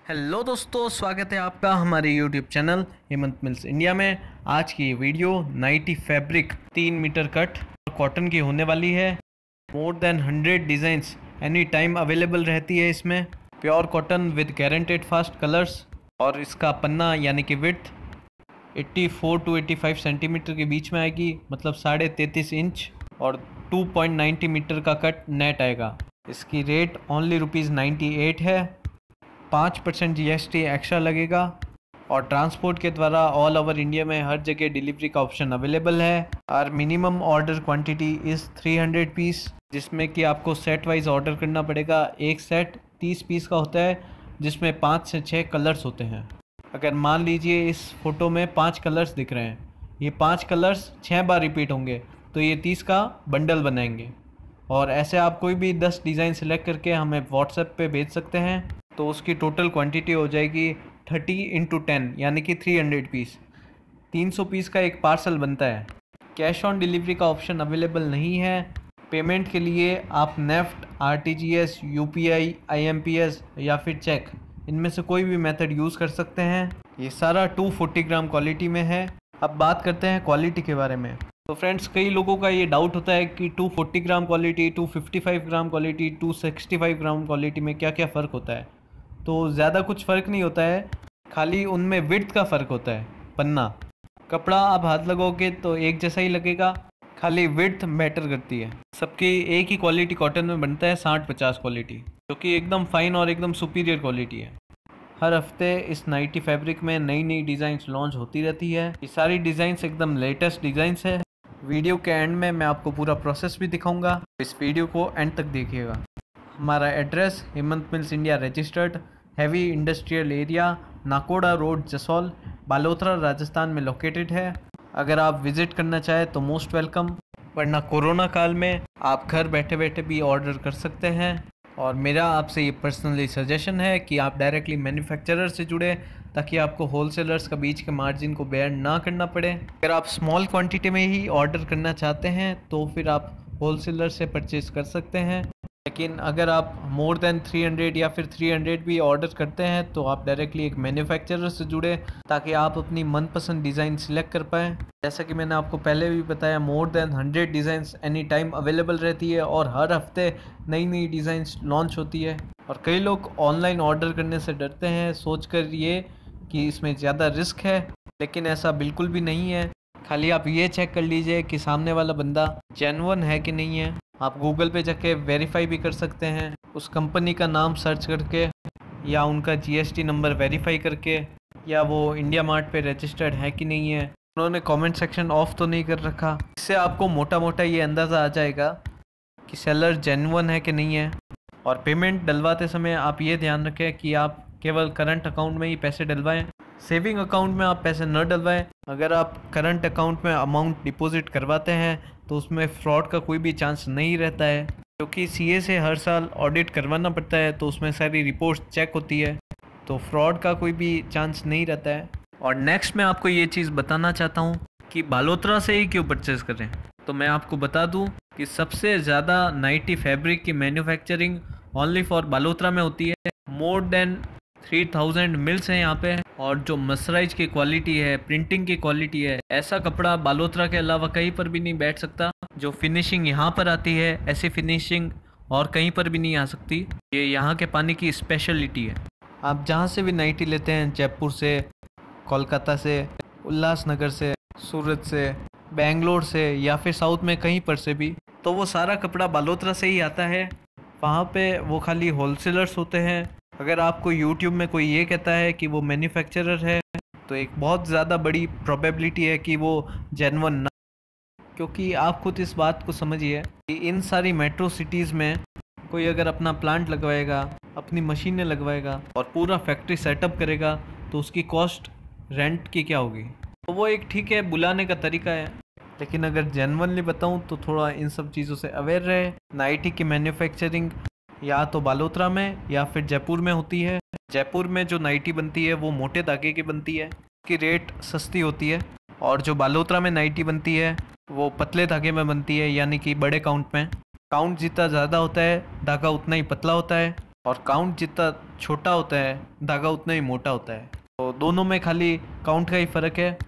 Hello दोस्तों, स्वागत है आपका हमारे YouTube channel Hemant Mills India में। आज की ये video nighty fabric 3 meter cut cotton की होने वाली है। More than 100 designs any time available रहती है इसमें। Pure cotton with guaranteed fast colours और इसका पन्ना यानी कि विड्थ 84 टू 85 सेंटीमीटर के बीच में आएगी, मतलब 33.5 इंच, और 2.90 मीटर का कट नेट आएगा। इसकी रेट ओनली ₹98 है। 5% GST एक्स्ट्रा लगेगा और ट्रांसपोर्ट के द्वारा ऑल ओवर इंडिया में हर जगह डिलीवरी का ऑप्शन अवेलेबल है। और minimum order quantity is 300 piece, जिसमें कि आपको सेट वाइज ऑर्डर करना पड़ेगा। एक सेट 30 पीस का होता है, जिसमें 5 से 6 कलर्स होते हैं। अगर मान लीजिए इस फोटो में 5 कलर्स दिख रहे हैं, ये 5 कलर्स 6 बार रिपीट होंगे, तो ये 30 का बंडल बनाएंगे। और ऐसे आप कोई भी 10 डिज़ाइन सेलेक्ट करके हमें व्हाट्सएप पे भेज सकते हैं, तो उसकी टोटल क्वांटिटी हो जाएगी 30 × 10 यानी कि 300 पीस। 300 पीस का एक पार्सल बनता है। कैश ऑन डिलीवरी का ऑप्शन अवेलेबल नहीं है। पेमेंट के लिए आप नेफ्ट, RTGS, UPI, IMPS या फिर चेक, इनमें से कोई भी मेथड यूज़ कर सकते हैं। ये सारा 240 ग्राम क्वालिटी में है। अब बात करते हैं क्वालिटी के बारे में। तो फ्रेंड्स, कई लोगों का ये डाउट होता है कि 240 ग्राम क्वालिटी, 255 ग्राम क्वालिटी, 265 ग्राम क्वालिटी में क्या क्या फ़र्क होता है। तो ज़्यादा कुछ फ़र्क नहीं होता है, खाली उनमें विड्थ का फ़र्क होता है। पन्ना कपड़ा आप हाथ लगोगे तो एक जैसा ही लगेगा, खाली विड्थ मैटर करती है। सबकी एक ही क्वालिटी कॉटन में बनता है, 60-50 क्वालिटी, जो कि एकदम फाइन और एकदम सुपीरियर क्वालिटी है। हर हफ्ते इस नाइटी फैब्रिक में नई नई डिज़ाइंस लॉन्च होती रहती है। ये सारी डिज़ाइंस एकदम लेटेस्ट डिज़ाइंस है। वीडियो के एंड में मैं आपको पूरा प्रोसेस भी दिखाऊंगा, इस वीडियो को एंड तक देखिएगा। हमारा address Hemant Mills India registered, heavy industrial area, Nakoda road, Jasol, Balotra, Rajasthan में लोकेटेड है। अगर आप विज़िट करना चाहें तो मोस्ट वेलकम, वरना कोरोना काल में आप घर बैठे बैठे भी ऑर्डर कर सकते हैं। और मेरा आपसे ये पर्सनली सजेशन है कि आप डायरेक्टली मैन्युफैक्चरर से जुड़े, ताकि आपको होलसेलर्स का बीच के मार्जिन को बेयर ना करना पड़े। अगर आप स्मॉल क्वांटिटी में ही ऑर्डर करना चाहते हैं तो फिर आप होलसेलर से परचेज़ कर सकते हैं। लेकिन अगर आप मोर देन 300 या फिर 300 भी ऑर्डर करते हैं तो आप डायरेक्टली एक मैन्युफैक्चरर से जुड़े, ताकि आप अपनी मनपसंद डिज़ाइन सिलेक्ट कर पाएँ। जैसा कि मैंने आपको पहले भी बताया, मोर than 100 designs any time available रहती है और हर हफ्ते नई नई डिज़ाइंस लॉन्च होती है। और कई लोग ऑनलाइन ऑर्डर करने से डरते हैं, सोचकर ये कि इसमें ज़्यादा रिस्क है, लेकिन ऐसा बिल्कुल भी नहीं है। खाली आप ये चेक कर लीजिए कि सामने वाला बंदा जेन्युइन है कि नहीं है। आप गूगल पे जाके वेरीफाई भी कर सकते हैं, उस कंपनी का नाम सर्च करके या उनका GST नंबर वेरीफाई करके, या वो इंडिया मार्ट पे रजिस्टर्ड है कि नहीं है, उन्होंने कमेंट सेक्शन ऑफ तो नहीं कर रखा। इससे आपको मोटा मोटा ये अंदाज़ा आ जाएगा कि सेलर जेन्युइन है कि नहीं है। और पेमेंट डलवाते समय आप ये ध्यान रखें कि आप केवल करंट अकाउंट में ही पैसे डलवाएं, सेविंग अकाउंट में आप पैसे न डलवाएं। अगर आप करंट अकाउंट में अमाउंट डिपॉजिट करवाते हैं तो उसमें फ्रॉड का कोई भी चांस नहीं रहता है, क्योंकि CA से हर साल ऑडिट करवाना पड़ता है, तो उसमें सारी रिपोर्ट चेक होती है, तो फ्रॉड का कोई भी चांस नहीं रहता है। और नेक्स्ट मैं आपको ये चीज़ बताना चाहता हूँ कि बालोतरा से ही क्यों परचेज़ करें। तो मैं आपको बता दूँ कि सबसे ज़्यादा नाइटी फैब्रिक की मैन्युफैक्चरिंग ओनली फॉर बालोतरा में होती है। मोर देन 3000 मिल्स हैं यहाँ पे, और जो मसराइज की क्वालिटी है, प्रिंटिंग की क्वालिटी है, ऐसा कपड़ा बालोतरा के अलावा कहीं पर भी नहीं बैठ सकता। जो फिनिशिंग यहाँ पर आती है, ऐसी फिनिशिंग और कहीं पर भी नहीं आ सकती। ये यहाँ के पानी की स्पेशलिटी है। आप जहाँ से भी नाइटी लेते हैं, जयपुर से, कोलकाता से, उल्लासनगर से, सूरत से, बेंगलोर से, या फिर साउथ में कहीं पर से भी, तो वो सारा कपड़ा बालोतरा से ही आता है। वहाँ पे वो खाली होलसेलर्स होते हैं। अगर आपको YouTube में कोई ये कहता है कि वो मैन्युफैक्चरर है, तो एक बहुत ज़्यादा बड़ी प्रोबेबिलिटी है कि वो जेन्युइन ना, क्योंकि आप खुद इस बात को समझिए कि इन सारी मेट्रो सिटीज़ में कोई अगर अपना प्लांट लगवाएगा, अपनी मशीनें लगवाएगा और पूरा फैक्ट्री सेटअप करेगा, तो उसकी कॉस्ट रेंट की क्या होगी। तो वो एक ठीक है, बुलाने का तरीका है, लेकिन अगर जेन्युइनली बताऊं तो थोड़ा इन सब चीज़ों से अवेयर रहे। नाइटी की मैन्युफैक्चरिंग या तो बालोतरा में या फिर जयपुर में होती है। जयपुर में जो नाइटी बनती है वो मोटे धागे की बनती है, उसकी रेट सस्ती होती है, और जो बालोतरा में नाइटी बनती है वो पतले धागे में बनती है, यानी कि बड़े काउंट में। काउंट जितना ज़्यादा होता है, धागा उतना ही पतला होता है। और काउंट जितना छोटा होता है धागा उतना ही मोटा होता है। तो दोनों में खाली काउंट का ही फ़र्क है।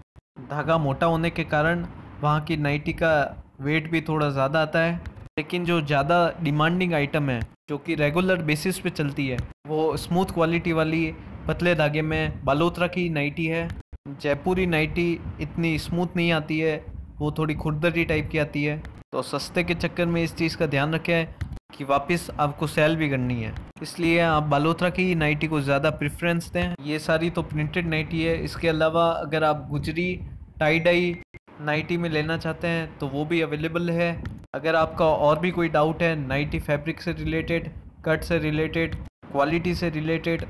धागा मोटा होने के कारण वहाँ की नाइटी का वेट भी थोड़ा ज़्यादा आता है, लेकिन जो ज़्यादा डिमांडिंग आइटम है जो कि रेगुलर बेसिस पे चलती है वो स्मूथ क्वालिटी वाली पतले धागे में बालोत्रा की नाइटी है। जयपुरी नाइटी इतनी स्मूथ नहीं आती है, वो थोड़ी खुरदरी टाइप की आती है। तो सस्ते के चक्कर में इस चीज़ का ध्यान रखें कि वापस आपको सेल भी करनी है, इसलिए आप बालोत्रा की नाइटी को ज़्यादा प्रेफरेंस दें। ये सारी तो प्रिंटेड नाइटी है। इसके अलावा अगर आप गुजरी टाई डाई नाइटी में लेना चाहते हैं तो वो भी अवेलेबल है। अगर आपका और भी कोई डाउट है नाइटी फैब्रिक से रिलेटेड, कट से रिलेटेड, क्वालिटी से रिलेटेड,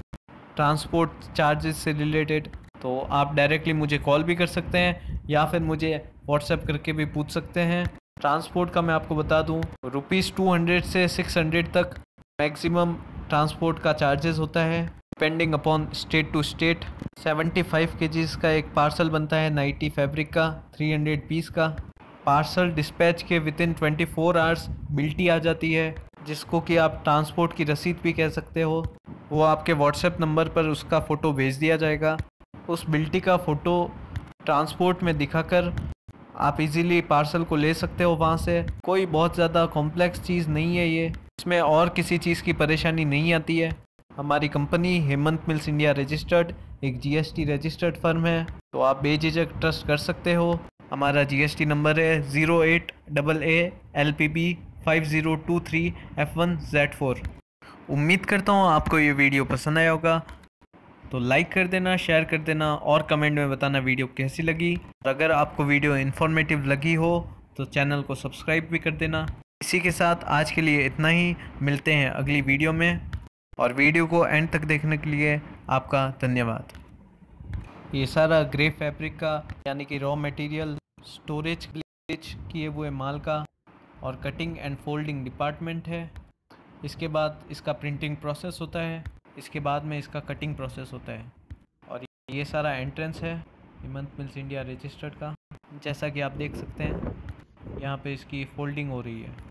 ट्रांसपोर्ट चार्जेस से रिलेटेड, तो आप डायरेक्टली मुझे कॉल भी कर सकते हैं या फिर मुझे व्हाट्सएप करके भी पूछ सकते हैं। ट्रांसपोर्ट का मैं आपको बता दूं, ₹200 से 600 तक मैक्सिमम ट्रांसपोर्ट का चार्जेस होता है, depending upon state to state. 75 kgs का एक पार्सल बनता है नाइटी फैब्रिक का, 300 पीस का। पार्सल डिस्पैच के विदिन 24 आवर्स बिल्टी आ जाती है, जिसको कि आप ट्रांसपोर्ट की रसीद भी कह सकते हो। वो आपके व्हाट्सएप नंबर पर उसका फ़ोटो भेज दिया जाएगा। उस बिल्टी का फ़ोटो ट्रांसपोर्ट में दिखाकर आप इजीली पार्सल को ले सकते हो वहाँ से। कोई बहुत ज़्यादा कॉम्प्लेक्स चीज़ नहीं है ये, इसमें और किसी चीज़ की परेशानी नहीं आती है। हमारी company Hemant Mills India registered एक GST रजिस्टर्ड फर्म है, तो आप बेझिझक ट्रस्ट कर सकते हो। हमारा GST नंबर है 08AA LPB5023F1Z4। उम्मीद करता हूँ आपको ये वीडियो पसंद आया होगा, तो लाइक कर देना, शेयर कर देना और कमेंट में बताना वीडियो कैसी लगी। और अगर आपको वीडियो इन्फॉर्मेटिव लगी हो तो चैनल को सब्सक्राइब भी कर देना। इसी के साथ आज के लिए इतना ही, मिलते हैं अगली वीडियो में। और वीडियो को एंड तक देखने के लिए आपका धन्यवाद। ये सारा ग्रे फैब्रिक का यानी कि रॉ मटेरियल स्टोरेज किए हुए माल का और कटिंग एंड फोल्डिंग डिपार्टमेंट है। इसके बाद इसका प्रिंटिंग प्रोसेस होता है, इसके बाद में इसका कटिंग प्रोसेस होता है। और ये सारा एंट्रेंस है हेमंत मिल्स इंडिया रजिस्टर्ड का। जैसा कि आप देख सकते हैं यहाँ पे इसकी फोल्डिंग हो रही है।